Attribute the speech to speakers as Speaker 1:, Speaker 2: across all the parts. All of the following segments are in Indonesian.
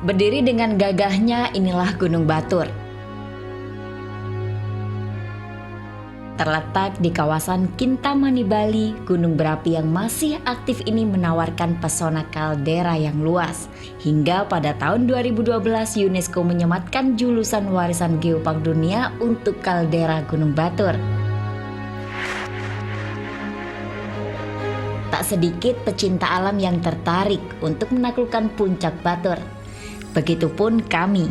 Speaker 1: Berdiri dengan gagahnya, inilah Gunung Batur. Terletak di kawasan Kintamani, Bali, gunung berapi yang masih aktif ini menawarkan pesona kaldera yang luas. Hingga pada tahun 2012 UNESCO menyematkan julusan warisan geopark dunia untuk kaldera Gunung Batur. Tak sedikit pecinta alam yang tertarik untuk menaklukkan puncak Batur. Begitupun kami.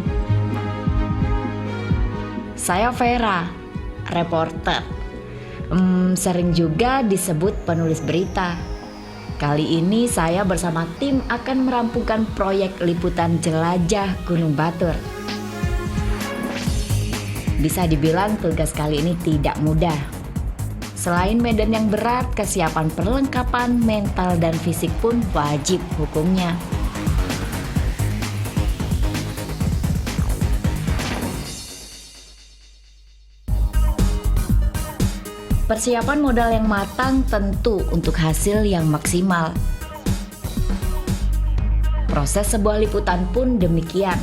Speaker 1: Saya Vera, reporter. Sering juga disebut penulis berita. Kali ini saya bersama tim akan merampungkan proyek liputan jelajah Gunung Batur. Bisa dibilang tugas kali ini tidak mudah. Selain medan yang berat, kesiapan perlengkapan mental dan fisik pun wajib hukumnya. Persiapan modal yang matang tentu untuk hasil yang maksimal. Proses sebuah liputan pun demikian.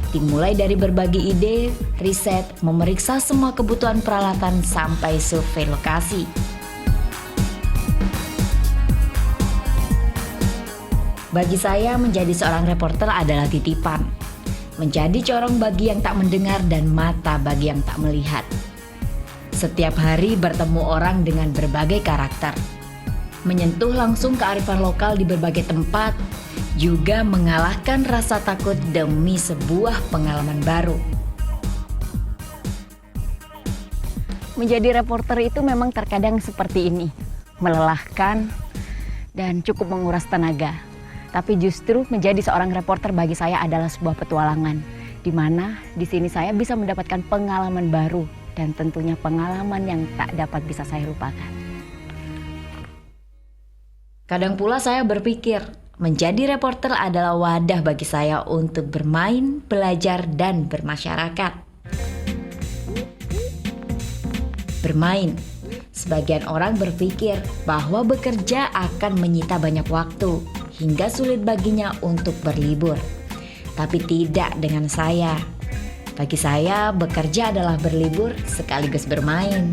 Speaker 1: Dimulai dari berbagi ide, riset, memeriksa semua kebutuhan peralatan sampai survei lokasi. Bagi saya menjadi seorang reporter adalah titipan. Menjadi corong bagi yang tak mendengar dan mata bagi yang tak melihat. Setiap hari bertemu orang dengan berbagai karakter, menyentuh langsung kearifan lokal di berbagai tempat, juga mengalahkan rasa takut demi sebuah pengalaman baru. Menjadi reporter itu memang terkadang seperti ini, melelahkan dan cukup menguras tenaga. Tapi justru menjadi seorang reporter bagi saya adalah sebuah petualangan, di mana di sini saya bisa mendapatkan pengalaman baru. Dan tentunya pengalaman yang tak dapat bisa saya lupakan. Kadang pula saya berpikir, menjadi reporter adalah wadah bagi saya untuk bermain, belajar, dan bermasyarakat. Bermain. Sebagian orang berpikir bahwa bekerja akan menyita banyak waktu, hingga sulit baginya untuk berlibur. Tapi tidak dengan saya. Bagi saya, bekerja adalah berlibur sekaligus bermain.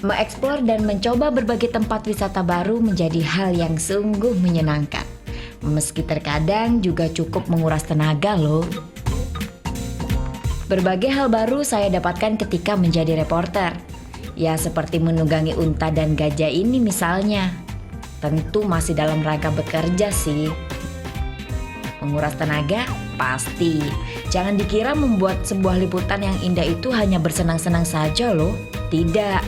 Speaker 1: Mengeksplor dan mencoba berbagai tempat wisata baru menjadi hal yang sungguh menyenangkan. Meski terkadang juga cukup menguras tenaga loh. Berbagai hal baru saya dapatkan ketika menjadi reporter. Ya seperti menunggangi unta dan gajah ini misalnya. Tentu masih dalam rangka bekerja sih. Menguras tenaga? Pasti. Jangan dikira membuat sebuah liputan yang indah itu hanya bersenang-senang saja loh. Tidak.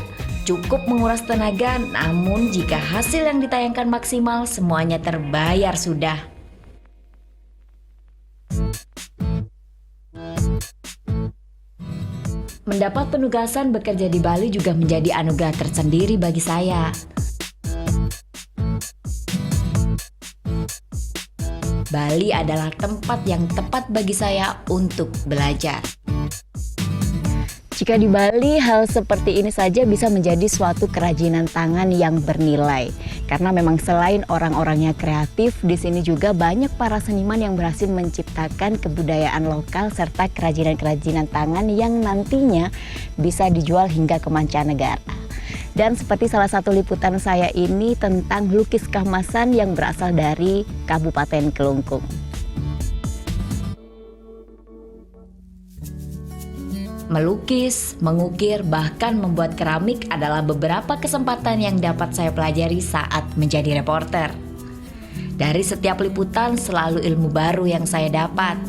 Speaker 1: Cukup menguras tenaga, namun jika hasil yang ditayangkan maksimal, semuanya terbayar sudah. Mendapat penugasan bekerja di Bali juga menjadi anugerah tersendiri bagi saya. Bali adalah tempat yang tepat bagi saya untuk belajar. Jika di Bali, hal seperti ini saja bisa menjadi suatu kerajinan tangan yang bernilai. Karena memang selain orang-orangnya kreatif, di sini juga banyak para seniman yang berhasil menciptakan kebudayaan lokal serta kerajinan-kerajinan tangan yang nantinya bisa dijual hingga ke mancanegara. Dan seperti salah satu liputan saya ini tentang lukis kemasan yang berasal dari Kabupaten Kelungkung. Melukis, mengukir, bahkan membuat keramik adalah beberapa kesempatan yang dapat saya pelajari saat menjadi reporter. Dari setiap liputan selalu ilmu baru yang saya dapat,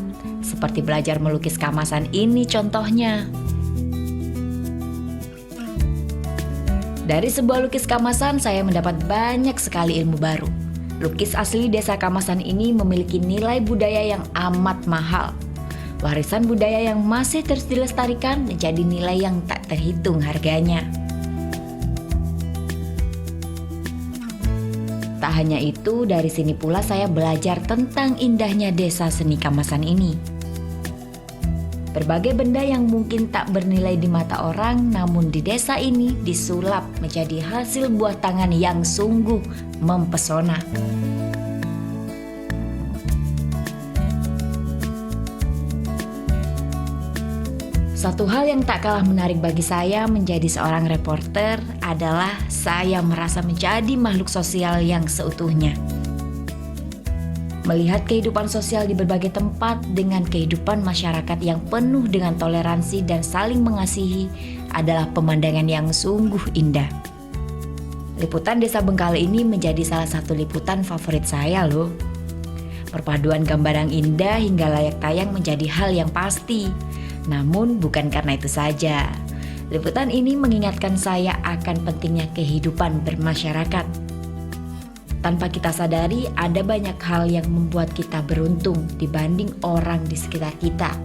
Speaker 1: seperti belajar melukis kemasan ini contohnya. Dari sebuah lukis kamasan, saya mendapat banyak sekali ilmu baru. Lukis asli desa Kamasan ini memiliki nilai budaya yang amat mahal. Warisan budaya yang masih terus dilestarikan menjadi nilai yang tak terhitung harganya. Tak hanya itu, dari sini pula saya belajar tentang indahnya desa seni Kamasan ini. Berbagai benda yang mungkin tak bernilai di mata orang, namun di desa ini disulap menjadi hasil buah tangan yang sungguh mempesona. Satu hal yang tak kalah menarik bagi saya menjadi seorang reporter adalah saya merasa menjadi makhluk sosial yang seutuhnya. Melihat kehidupan sosial di berbagai tempat dengan kehidupan masyarakat yang penuh dengan toleransi dan saling mengasihi adalah pemandangan yang sungguh indah. Liputan Desa Bengkale ini menjadi salah satu liputan favorit saya loh. Perpaduan gambar yang indah hingga layak tayang menjadi hal yang pasti. Namun bukan karena itu saja. Liputan ini mengingatkan saya akan pentingnya kehidupan bermasyarakat. Tanpa kita sadari, ada banyak hal yang membuat kita beruntung dibanding orang di sekitar kita.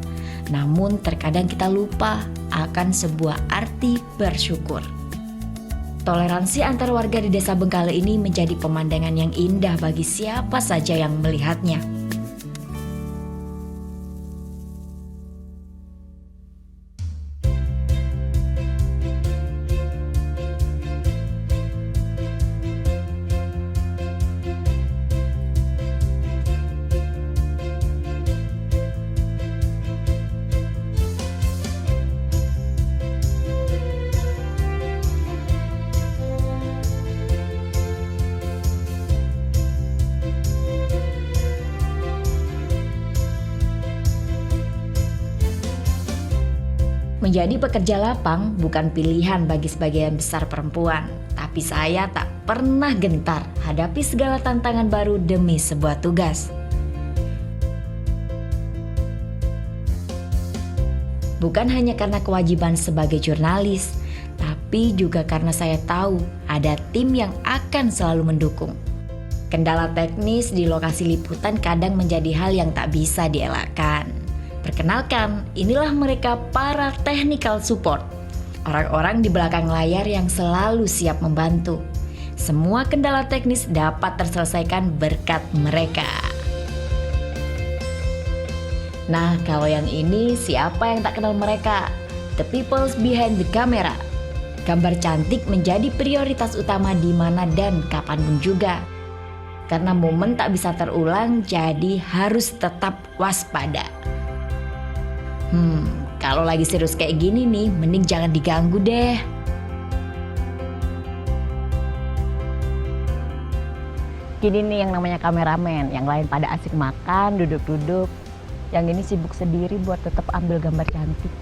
Speaker 1: Namun terkadang kita lupa akan sebuah arti bersyukur. Toleransi antar warga di Desa Bengkale ini menjadi pemandangan yang indah bagi siapa saja yang melihatnya. Menjadi pekerja lapang bukan pilihan bagi sebagian besar perempuan, tapi saya tak pernah gentar hadapi segala tantangan baru demi sebuah tugas. Bukan hanya karena kewajiban sebagai jurnalis, tapi juga karena saya tahu ada tim yang akan selalu mendukung. Kendala teknis di lokasi liputan kadang menjadi hal yang tak bisa dielakkan. Perkenalkan, inilah mereka para technical support. Orang-orang di belakang layar yang selalu siap membantu. Semua kendala teknis dapat terselesaikan berkat mereka. Nah, kalau yang ini siapa yang tak kenal mereka? The peoples behind the camera. Gambar cantik menjadi prioritas utama di mana dan kapanpun juga. Karena momen tak bisa terulang, jadi harus tetap waspada. Kalau lagi serius kayak gini nih, mending jangan diganggu deh.
Speaker 2: Gini nih yang namanya kameramen, yang lain pada asik makan, duduk-duduk. Yang ini sibuk sendiri buat tetap ambil gambar cantik.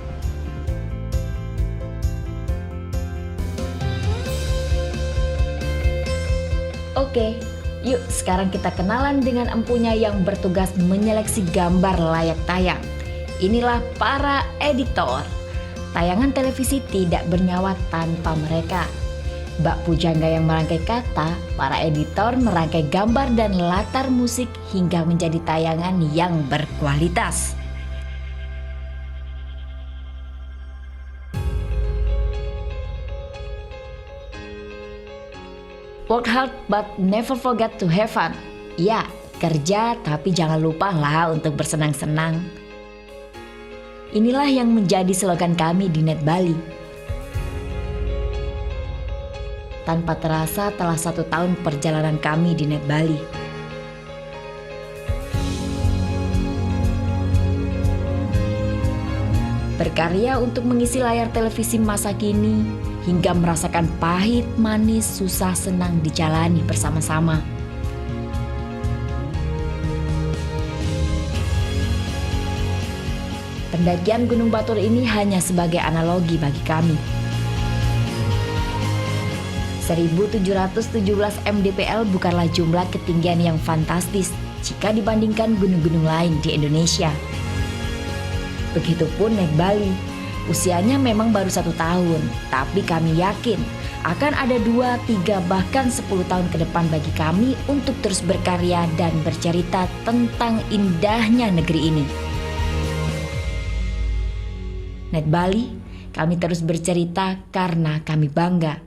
Speaker 1: Oke, yuk sekarang kita kenalan dengan empunya yang bertugas menyeleksi gambar layak tayang. Inilah para editor. Tayangan televisi tidak bernyawa tanpa mereka. Mbak Pujangga yang merangkai kata, para editor merangkai gambar dan latar musik hingga menjadi tayangan yang berkualitas. Work hard but never forget to have fun. Ya, kerja tapi jangan lupa lah untuk bersenang-senang. Inilah yang menjadi slogan kami di Net Bali. Tanpa terasa telah 1 tahun perjalanan kami di Net Bali. Berkarya untuk mengisi layar televisi masa kini, hingga merasakan pahit, manis, susah, senang dijalani bersama-sama. Pendakian Gunung Batur ini hanya sebagai analogi bagi kami. 1717 mdpl bukanlah jumlah ketinggian yang fantastis jika dibandingkan gunung-gunung lain di Indonesia. Begitupun Net Bali, usianya memang baru 1 tahun, tapi kami yakin akan ada 2, 3, bahkan 10 tahun ke depan bagi kami untuk terus berkarya dan bercerita tentang indahnya negeri ini. Net Bali, kami terus bercerita karena kami bangga